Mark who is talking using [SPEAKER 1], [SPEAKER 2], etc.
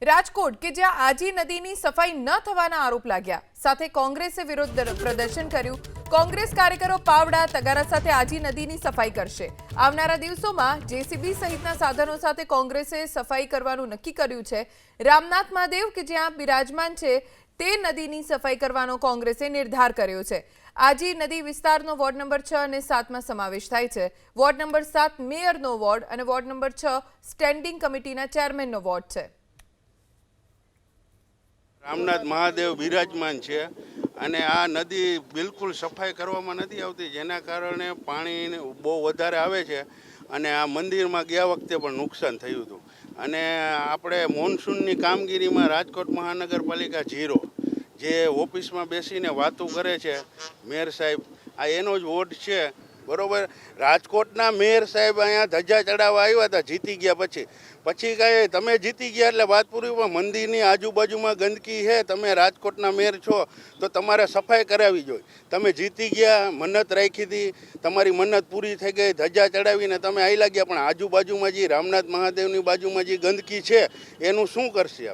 [SPEAKER 1] રાજકોટ કે જ્યાં આજી નદીની સફાઈ ન થવાના આરોપ લાગ્યા સાથે કોંગ્રેસે વિરોધ પ્રદર્શન કર્યું। કોંગ્રેસ કાર્યકરો પાવડા તગારા સાથે આજી નદીની સફાઈ કરશે। આવનારા દિવસોમાં જેસીબી સહિતના સાધનો સાથે કોંગ્રેસે સફાઈ કરવાનું નક્કી કર્યું છે। રામનાથ મહાદેવ કે જ્યાં બિરાજમાન છે તે નદીની સફાઈ કરવાનો કોંગ્રેસે નિર્ધાર કર્યો છે। આજી નદી વિસ્તારનો વોર્ડ નંબર 6 અને 7માં સમાવેશ થાય છે। વોર્ડ નંબર 7 મેયરનો વોર્ડ અને વોર્ડ નંબર 6 સ્ટેન્ડિંગ કમિટીના ચેરમેનનો વોર્ડ છે।
[SPEAKER 2] રામનાથ મહાદેવ બિરાજમાન છે અને આ નદી બિલકુલ સફાઈ કરવામાં નથી આવતી, જેના કારણે પાણી બહુ વધારે આવે છે અને આ મંદિરમાં ગયા વખતે પણ નુકસાન થયું હતું। અને આપણે મોન્સૂનની કામગીરીમાં રાજકોટ મહાનગરપાલિકા 0 જે ઓફિસમાં બેસીને વાતો કરે છે મેયર સાહેબ, આ એનો જ વોર્ડ છે, બરોબર। રાજકોટના મેયર સાહેબ અહીંયા ધજા ચડાવવા આવ્યા હતા જીતી ગયા પછી કાંઈ તમે જીતી ગયા એટલે વાત પૂરી, પણ મંદિરની આજુબાજુમાં ગંદકી છે, તમે રાજકોટના મેયર છો તો તમારે સફાઈ કરાવવી જોઈએ। તમે જીતી ગયા, મન્નત રાખી હતી, તમારી મન્નત પૂરી થઈ ગઈ, ધજા ચડાવીને તમે આવી લાગ્યા, પણ આજુબાજુમાં જે રામનાથ મહાદેવની બાજુમાં જે ગંદકી છે એનું શું કરશે આપ?